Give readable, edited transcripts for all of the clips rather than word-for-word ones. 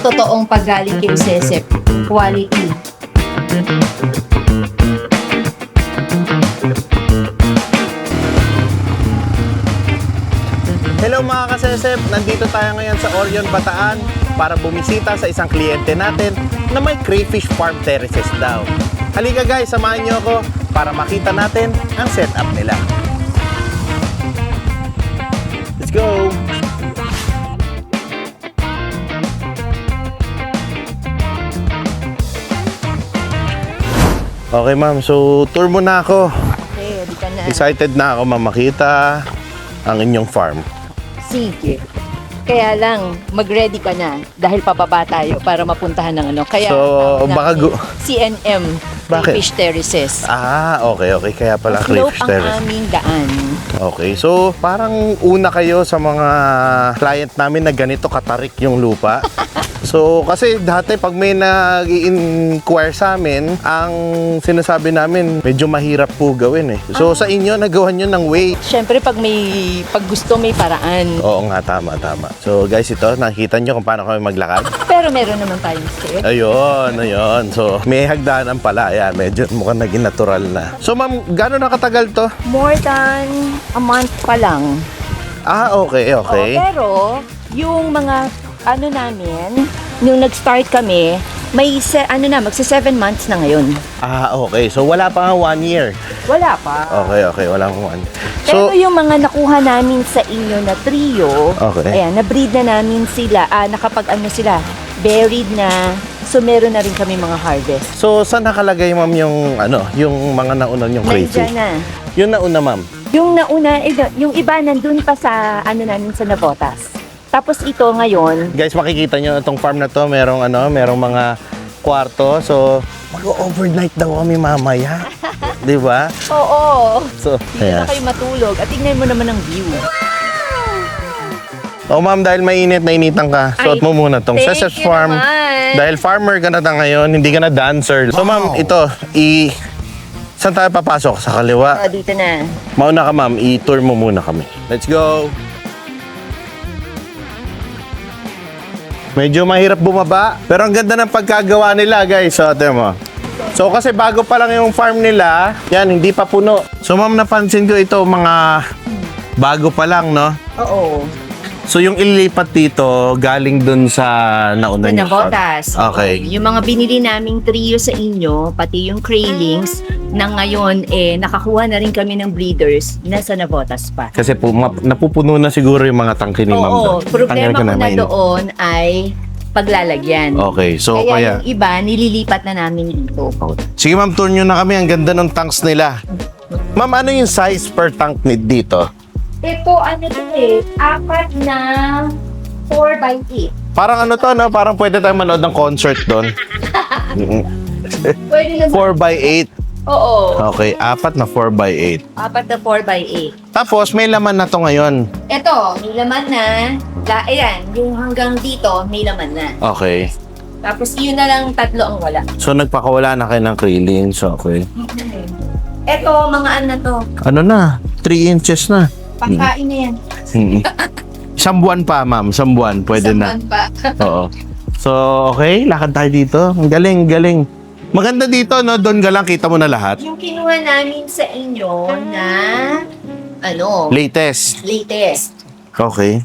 Totoong paggaling kay Sesep. Quality. Hello mga kasesep, nandito tayo ngayon sa Orion, Bataan para bumisita sa isang kliyente natin na may crayfish farm terraces daw. Halika guys, samahan niyo ako para makita natin ang setup nila. Let's go! Okay ma'am, so tour mo na ako. Okay, di ka na. Excited na ako ma'am makita ang inyong farm. Sige. Kaya lang, mag-ready ka na dahil pababa tayo para mapuntahan ng ano. Kaya, So, baka CNM, Bakit? Crayfish Terraces. Okay. Kaya pala Slope crayfish ang terrace. aming daan. Okay, so parang una kayo sa mga client namin na ganito katarik yung lupa. So kasi dati pag may nag-i-inquire sa amin, ang sinasabi namin medyo mahirap po gawin eh. So sa inyo nagawa nyo ng way. Siyempre, pag gusto, may paraan. Oo nga, tama. So guys, ito, nakikita nyo kung paano kami maglakad. Pero meron naman tayong step. Ayun. So may hagdanan pala. Ayan, medyo mukhang naging natural na. So ma'am, gano'n nakatagal to? More than a month pa lang. Okay. Oo, pero yung mga ano namin, nung nag-start kami, may magsa 7 months na ngayon. Okay. So wala pa nga 1 year. Wala pa. Okay. Walang 1. Pero yung mga nakuha namin sa inyo na trio, Okay. ayan, na-breed na namin sila, sila, buried na, so meron na rin kami mga harvest. So, saan nakalagay, ma'am, yung mga nauna yung crayfish? Nandiyan na. Yung nauna, ma'am. Yung nauna, yung iba nandun pa sa, namin sa Navotas. Tapos ito ngayon, Guys, makikita nyo itong farm na to, merong mga kwarto. So, mag-overnight daw kami mamaya. Di ba? oo, So, dito na kayo matulog. At tignan mo naman ang view. Ma'am, dahil mainit, nainitan ka, suot mo muna tong thank Sesep you Farm. naman. Dahil farmer ka na ngayon, hindi ka na dancer. So, ma'am, ito, saan tayo papasok? Sa kaliwa? Dito na. Mauna ka, ma'am, i-tour mo muna kami. Let's go! Medyo mahirap bumaba, pero ang ganda ng pagkagawa nila, guys. So, ito mo. So, kasi bago pa lang yung farm nila, yan, hindi pa puno. So, ma'am, napansin ko ito, mga bago pa lang, no? Oo. So, yung ililipat dito, galing dun sa nauna niyo. Navotas. Okay. Yung mga binili naming trio sa inyo, pati yung Kraylings, na ngayon, nakakuha na rin kami ng breeders na sa Navotas pa. Kasi napupuno na siguro yung mga tangke ni ma'am Oo, doon. problema ko na mainit. doon ay paglalagyan. Okay, so Kaya yung iba, nililipat na namin dito. Sige ma'am, tour nyo na kami. Ang ganda ng tanks nila. Ma'am, ano yung size per tank dito? Ito, 4 na 4x8. Parang ano to, no? Parang pwede tayong manood ng concert doon. Pwede naman. 4x8. Oo. Okay, 4 na 4x8. 4 na 4x8. Tapos, may laman na to ngayon. Ito, may laman na. Ayan, yung hanggang dito, may laman na. Okay. Tapos yun na lang 3 ang wala. So, nagpakawala na kayo ng Kraylings. Okay. Ito, mga to. Ano na? 3 inches na. Pangkain na yan. Isang buwan pa, ma'am. Isang buwan. Pwede na. Isang buwan pa. Oo. So, okay. Lakad tayo dito. Ang galing. Maganda dito, no? Doon ka lang. Kita mo na lahat. Yung kinuha namin sa inyo na, Latest. Okay.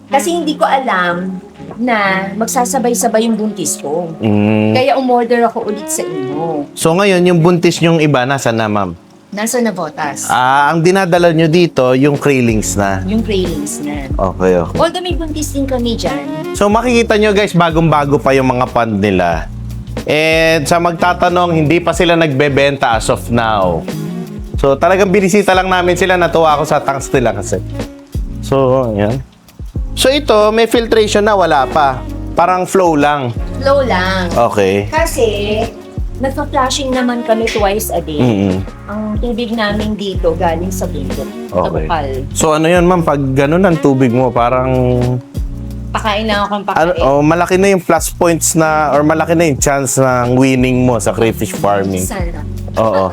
Kasi hindi ko alam na magsasabay-sabay yung buntis ko. Mm. Kaya umorder ako ulit sa inyo. So, ngayon, yung buntis nyong iba, nasa na, ma'am? Nasa Navotas. Ang dinadala nyo dito, yung Kraylings na. Yung Kraylings na. Okay. Although may buntis din kami dyan. So, makikita nyo, guys, bagong-bago pa yung mga pond nila. And sa magtatanong, hindi pa sila nagbebenta as of now. So, talagang binisita lang namin sila. Natuwa ako sa tanks nila kasi. So, yan. So, ito, may filtration na, wala pa. Parang flow lang. Slow lang. Okay. Kasi, nagpa-flashing naman kami twice a day. Ang tubig namin dito galing sa bundok. Sa Okay. bukal. So, ano yun, ma'am? Pag ganun ang tubig mo, parang Pakain lang ako ng pakain. malaki na yung plus points na or malaki na yung chance ng winning mo sa crayfish farming. Sana. Oo.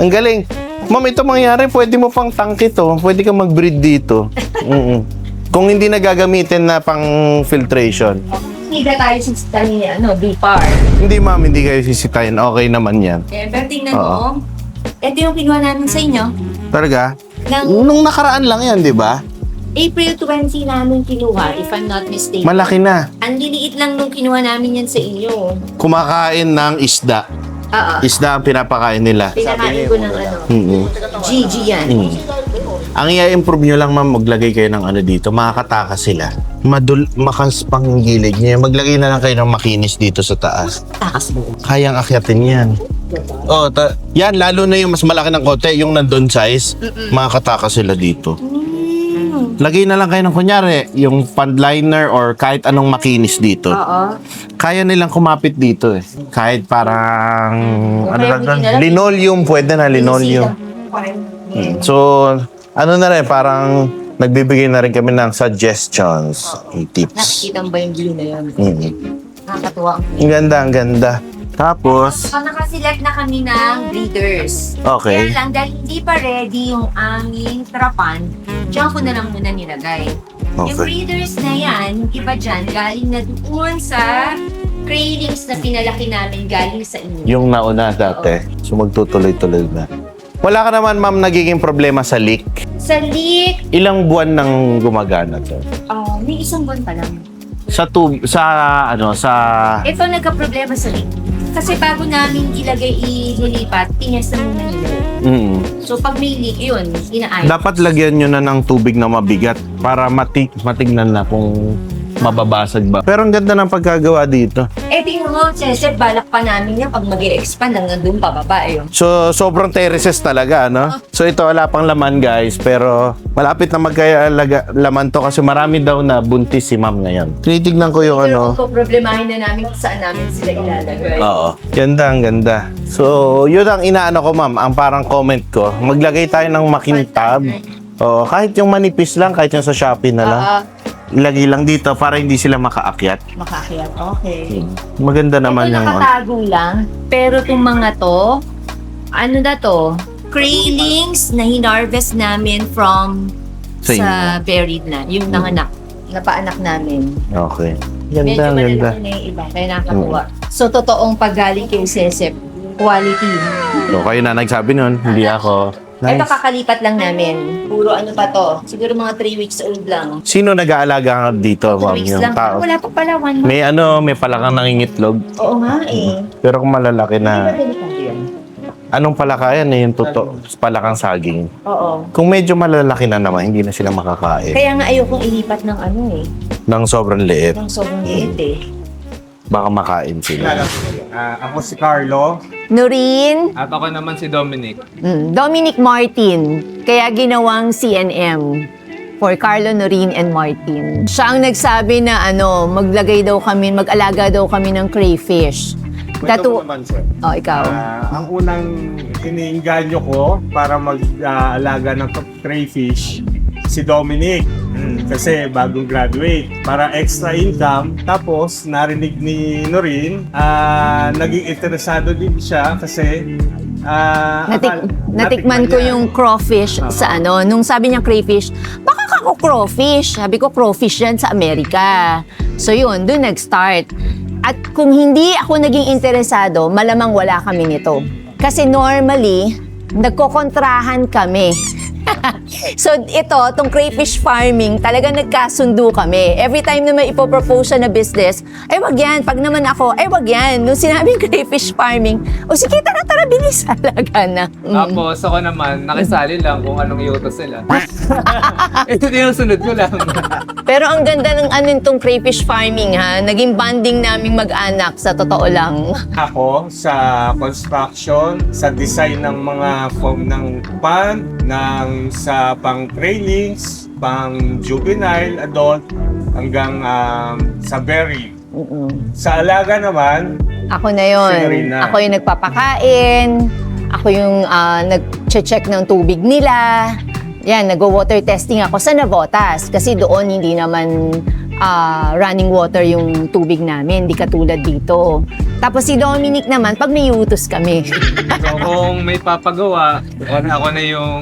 Ang galing. Ma'am, ito mangyari, pwede mo pang tank ito. Pwede kang mag-breed dito. Kung hindi na gagamitin na pang filtration. Hindi na tayo sisitahin ni Bipar. Hindi ma'am, hindi kayo sisitayin. Okay naman yan. Pero tingnan Oo. mo, ito yung kinuha namin sa inyo. Talaga? Ng Nung nakaraan lang yan, di ba? April 20 namin kinuha, if I'm not mistaken. Malaki na. Ang liliit lang nung kinuha namin yan sa inyo. Kumakain ng isda. Oo. Isda ang pinapakain nila. Pinakain ko ng GG yan. Ang i-improve nyo lang ma'am, maglagay kayo ng dito. Makakataka sila. Makas pang gilid nyo. Maglagay na lang kayo ng makinis dito sa taas. Takas mo. Kayang akyatin yan. Oh, yan, lalo na yung mas malaki ng kote, yung nandun size, makakataka sila dito. Lagay na lang kayo ng kunyari, yung fundliner or kahit anong makinis dito. Oo. Kaya nilang kumapit dito eh. Kahit parang, Kaya hindi na lang. linoleum, pwede na linoleum. So, na rin, parang nagbibigay na rin kami ng suggestions, tips. Nakikita mo ba yung view na yun? Nakakatuwa. Ang ganda, ang ganda. Tapos, So, nakaselect na kami ng breeders. okay. Kaya lang, dahil hindi pa ready yung aming trapan, diyan ko na lang muna nilagay. Yung Okay. breeders na yan, iba dyan, galing na doon sa cravings na pinalaki namin galing sa inyo. Yung nauna dati. So, magtutuloy-tuloy na. Wala ka naman, ma'am, nagiging problema sa leak. Sa leak, Ilang buwan nang gumagana to? may isang buwan pa lang. Sa Ito nagka-problema sa leak. Kasi bago namin ililipat, tinyas na muna nila. So pag may leak, yun, inaayos. dapat lagyan nyo na ng tubig na mabigat para matignan na kung mababasag ba. Pero ang ganda ng pagkagawa dito. Tingnan mo, Cesar, balak pa namin yan pag mag-i-expand hanggang doon pababa. So, sobrang terraces talaga, no? So, ito wala pang laman, guys. Pero, malapit na laman to kasi marami daw na buntis si ma'am ngayon. Tinitignan ko yung Pero problemahin na namin kung saan namin sila ilalagay. Oo. Ganda, ang ganda. So, yun ang inaano ko, ma'am. Ang parang comment ko. Maglagay tayo ng makintab. Oo, kahit yung manipis lang, kahit yung sa Shopee na lang. Ilagay lang dito para hindi sila makaakyat. Makakayat, okay. Maganda naman Ito yung... nakatago lang, pero itong mga to, ano na to? Craylings na hinarvest namin from sa buried na, yung nanganak, napaanak namin. Okay. Medyo Ganda, ang ganda. malalaki na yung iba, kaya nakakatuwa. So, totoong paggaling kay Cecep, quality. So, kayo na nagsabi nun, hindi ako. Ito Nice. kakalipat lang namin. Puro ano pa to? Siguro mga 3 weeks old lang. Sino nag-aalaga dito, 2 ma'am? weeks Yung lang. tao? Wala pa pala, 1 month. May palakang nangingitlog. Oo nga eh. Pero kung malalaki Hindi ba na, delikado yan? anong palaka yan? Yung palakang saging. Oo. Kung medyo malalaki na naman, hindi na sila makakain. Kaya nga ayokong ilipat ng ano eh. Nang sobrang liit, Ng sobrang liit eh. baka makain sila. Ako si Carlo. Noreen, At ako naman si Dominic. Dominic Martin, kaya ginawang CNM for Carlo, Noreen, and Martin. Siya ang nagsabi na maglagay daw kami, mag-alaga daw kami ng crayfish. naman, sir. Oh, ikaw. Ang unang iniinganyo ko para mag-alaga ng crayfish, si Dominic. Kasi bagong graduate. Para extra income. Tapos, narinig ni Noreen, naging interesado din siya kasi Natikman ko yung crawfish sa nung sabi niya crayfish, baka kako crawfish. Sabi ko crawfish yan sa Amerika. So yun, doon nag-start. At kung hindi ako naging interesado, malamang wala kami nito. Kasi normally, nagkokontrahan kami. So ito, tong crayfish farming, talaga nagkasundo kami. Every time na may ipopropose siya na business, ay wag yan. Pag naman ako, ay wag yan. Nung sinabing crayfish farming, o sige, tara, bilis, alaga na. Tapos ako naman, nakisali lang kung anong iutos sila. Ito din yung sunod ko lang. Pero ang ganda ng tong crayfish farming ha, naging bonding naming mag-anak sa totoo lang. ako sa construction, sa design ng mga form ng pond, sa pang trainings, pang juvenile, adult, hanggang sa berry. Sa alaga naman, Ako na yon. Si Rina. Ako yung nagpapakain, ako yung nag-check ng tubig nila. Yan, nag-water testing ako sa Navotas kasi doon hindi naman running water yung tubig namin, di katulad dito. Tapos si Dominic naman, pag may utos kami. So kung may papagawa, ako na yung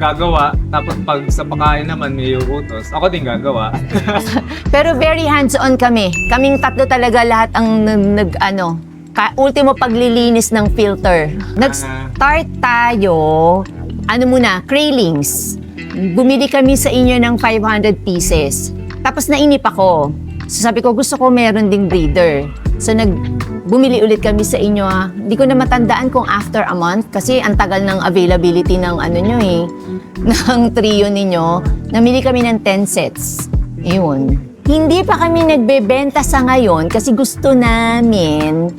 gagawa, tapos pag sa pakain naman may utos, ako din gagawa. Pero very hands-on kami. Kaming tatlo talaga lahat ang ultimo paglilinis ng filter. Nag-start tayo, Kraylings. Bumili kami sa inyo ng 500 pieces. Tapos nainip ako. So sabi ko, gusto ko meron ding breeder. So bumili ulit kami sa inyo. Hindi ko na matandaan kung after a month kasi ang tagal ng availability ng ng trio ninyo. Namili kami ng 10 sets. Yun. Hindi pa kami nagbebenta sa ngayon kasi gusto namin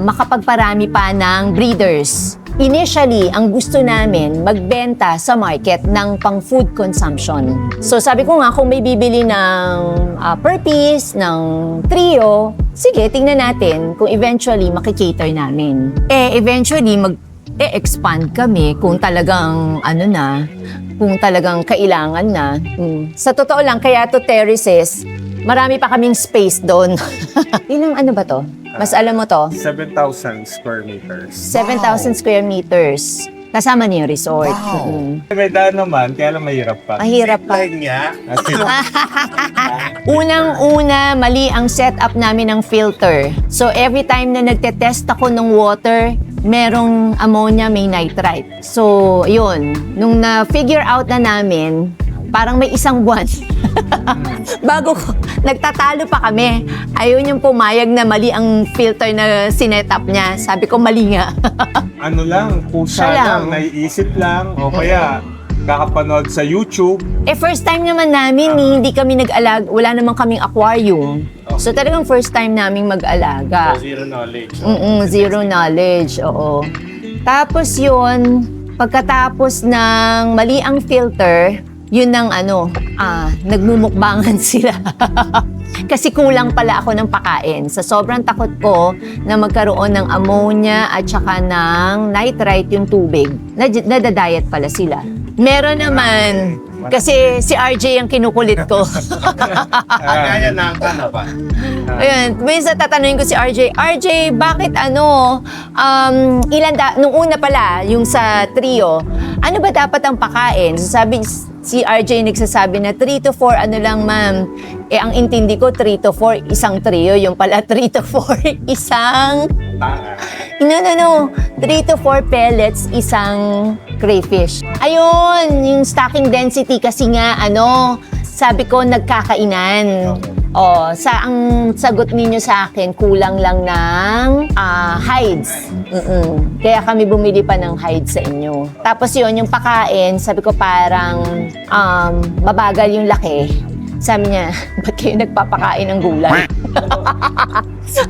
makapagparami pa ng breeders. Initially, ang gusto namin magbenta sa market ng pang-food consumption. So sabi ko nga, kung may bibili ng per piece, ng trio, sige, tingnan natin kung eventually makikater namin. Eventually, expand kami kung talagang kung talagang kailangan na. Sa totoo lang, kaya to terraces, marami pa kaming space doon. Ilang ba to? Mas alam mo to? 7,000 square meters. 7,000 square meters. Kasama niyo yung resort. May daan naman, kaya lang mahirap pa. Mahirap pa. Niya. Unang-una, mali ang setup namin ng filter. So every time na nagte-test ako ng water, merong ammonia, may nitrite. So, yun. Nung na-figure out na namin, parang may isang buwan. Bago ko, nagtatalo pa kami. Ayun yung pumayag na mali ang filter na sinetup niya. Sabi ko, mali nga. Kusa lang, naiisip lang, o kaya kakapanood sa YouTube. First time naman namin, hindi kami nag-alaga, wala naman kaming aquarium. So talagang first time naming mag-alaga. Zero knowledge. Zero knowledge, oo. Tapos yun, pagkatapos ng mali ang filter, yun ang nagmumukbangan sila. Kasi kulang pala ako ng pakain. Sa sobrang takot ko na magkaroon ng ammonia at saka ng nitrite yung tubig, nadadayat pala sila. Meron naman, kasi si RJ ang kinukulit ko. Kaya na ba? Ayun, minsan tatanungin ko si RJ, bakit nung una pala, yung sa trio, ano ba dapat ang pakain? So sabi, si RJ nagsasabi na 3 to 4 lang ma'am. Ang intindi ko 3 to 4 isang trio, yung pala 3 to 4 isang No. 3 to 4 pellets isang crayfish. Ayun, yung stocking density kasi nga sabi ko nagkakainan. Ang sagot ninyo sa akin, kulang lang ng hides. Kaya kami bumili pa ng hides sa inyo. Tapos yun, yung pakain, sabi ko parang mabagal yung laki. Sabi niya, ba't kayo nagpapakain ng gulay?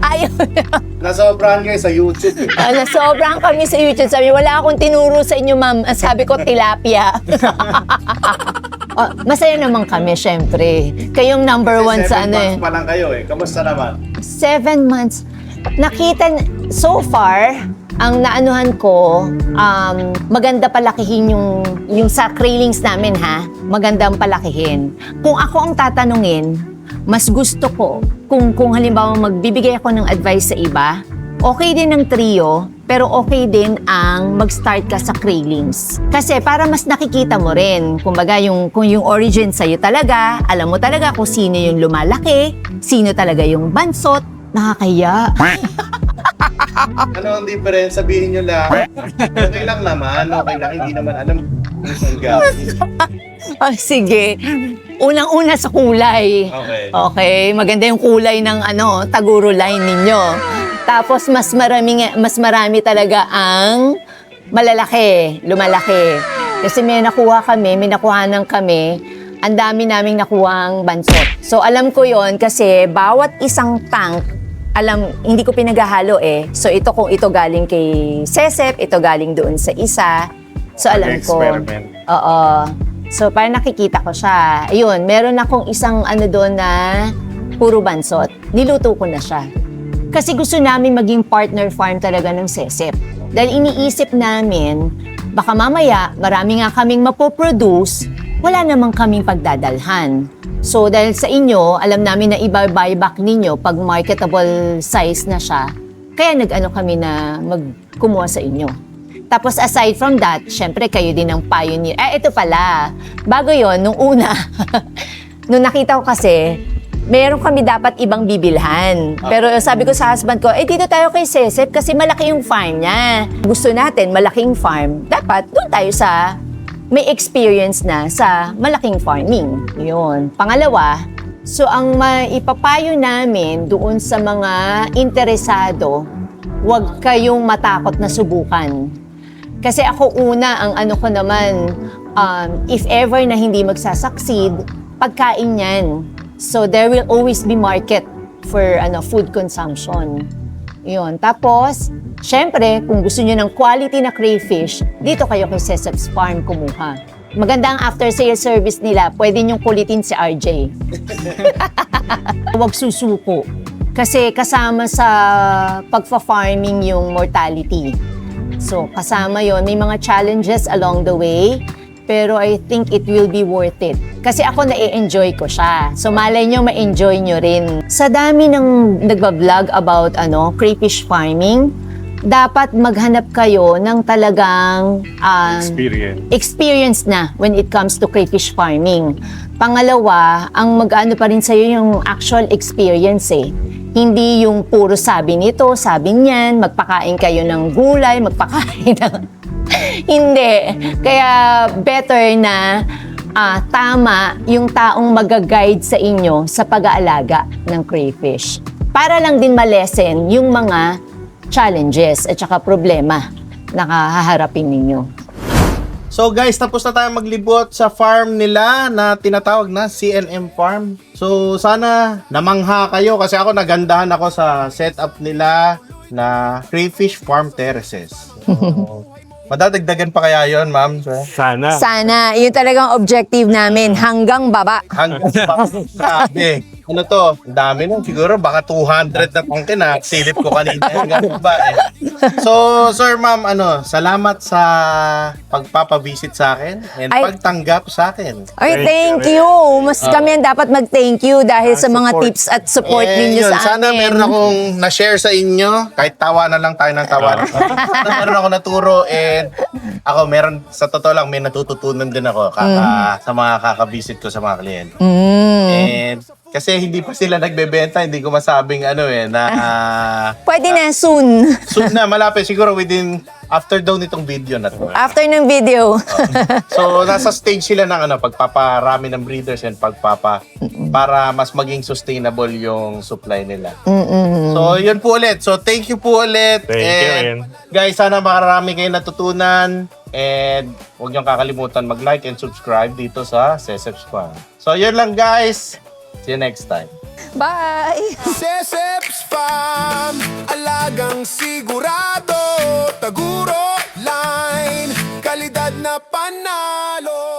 Ayun. Nasobrahan kayo sa YouTube. Nasobrahan kami sa YouTube. Sabi, wala akong tinuro sa inyo, ma'am. Sabi ko, tilapia. Masaya naman kami, syempre. Kayong number one sa 7 months pa lang kayo Kamusta naman? 7 months. So far, ang naanuhan ko, maganda palakihin yung sa Kraylings namin magandang palakihin. Kung ako ang tatanungin, mas gusto ko, kung halimbawa magbibigay ako ng advice sa iba, okay din ang trio, pero okay din ang mag-start ka sa Kraylings. Kasi para mas nakikita mo rin, kumbaga kung yung origin sa'yo talaga, alam mo talaga kung sino yung lumalaki, sino talaga yung bansot, nakakaya. Ano ang difference? Sabihin nyo lang. Okay lang naman. Okay lang. Hindi naman alam kung saan galing. Sige. Unang-una sa kulay. Okay. Maganda yung kulay ng Taguro line ninyo. Tapos mas marami talaga ang malalaki, lumalaki. Kasi may nakuhanan kami, ang dami naming nakuhang bansot. So alam ko yon kasi bawat isang tank, hindi ko pinaghahalo So kung ito galing kay Sesep, ito galing doon sa isa. So alam ko. Experiment. Oo. So parang nakikita ko siya. Ayun, meron akong isang doon na puro bansot. Niluto ko na siya. Kasi gusto namin maging partner farm talaga ng Sesep. Dahil iniisip namin, baka mamaya marami nga kaming mapoproduce, wala namang kaming pagdadalhan. So dahil sa inyo, alam namin na i-buyback ninyo pag marketable size na siya, kaya kami na magkumuha sa inyo. Tapos aside from that, syempre kayo din ang pioneer. Ito pala, bago yon nung una, nung nakita ko kasi, meron kami dapat ibang bibilhan. Pero sabi ko sa husband ko, dito tayo kay Cecep kasi malaki yung farm niya. Gusto natin malaking farm. Dapat doon tayo sa may experience na sa malaking farming. Yun. Pangalawa, so ang maipapayo namin doon sa mga interesado, huwag kayong matakot na subukan. Kasi ako una, ang ano ko naman, if ever na hindi magsasucceed, pagkain yan. So there will always be market for food consumption. Yun. Tapos, syempre, kung gusto nyo ng quality na crayfish, dito kayo kay Cecep's Farm kumuha. Maganda ang after-sale service nila. Pwede nyong kulitin si RJ. Huwag susuko. Kasi kasama sa pagfa-farming yung mortality. So, kasama yon. May mga challenges along the way, pero I think it will be worth it. Kasi ako na-enjoy ko siya. So, malay nyo, ma-enjoy nyo rin. Sa dami ng nagbablog about crayfish farming, dapat maghanap kayo ng talagang experience na when it comes to crayfish farming. Pangalawa, ang mag-ano pa rin sa'yo yung actual experience Hindi yung puro sabi nito, sabi niyan, magpakain kayo ng gulay, magpakain ng... Hindi. Kaya better na tama yung taong mag-guide sa inyo sa pag-aalaga ng crayfish. Para lang din malesen yung mga challenges at saka problema na haharapin ninyo. So guys, tapos na tayo maglibot sa farm nila na tinatawag na CNM Farm. So sana namangha kayo kasi ako nagandahan ako sa setup nila na crayfish farm terraces. So, madadagdagan pa kaya yon, ma'am? Sana. Sana. Yun talagang objective namin. Hanggang baba. Hanggang pa. Sabi. Ano to? Ang dami nun. Siguro baka 200 na pangkin na. Silip ko kanina. Ganun ba So, sir, ma'am, salamat sa pagpapavisit sa akin and pagtanggap sa akin. Ay, thank you. Mas kami ang dapat mag-thank you dahil sa mga support. tips at support ninyo yun, sa amin. sana meron akong na-share sa inyo. Kahit tawa na lang tayo ng tawa. Meron ako naturo and ako meron, sa totoo lang, may natututunan din ako sa mga kakabisit ko sa mga kliyente. And kasi hindi pa sila nagbebenta, hindi ko masabing na Pwede na soon. soon na, malapit siguro after daw nitong video na to. After ng video. So, nasa stage sila ng pagpaparami ng breeders and para mas maging sustainable yung supply nila. So, yun po ulit. So, thank you po ulit. Thank you, Ren. Guys, sana makarami kayo natutunan. And huwag niyong kakalimutan mag-like and subscribe dito sa Cecep's Farm. So, yun lang guys. See you next time. Bye! Cecep's Farm, alagang sigurado, Taguro Line, kalidad na panalo.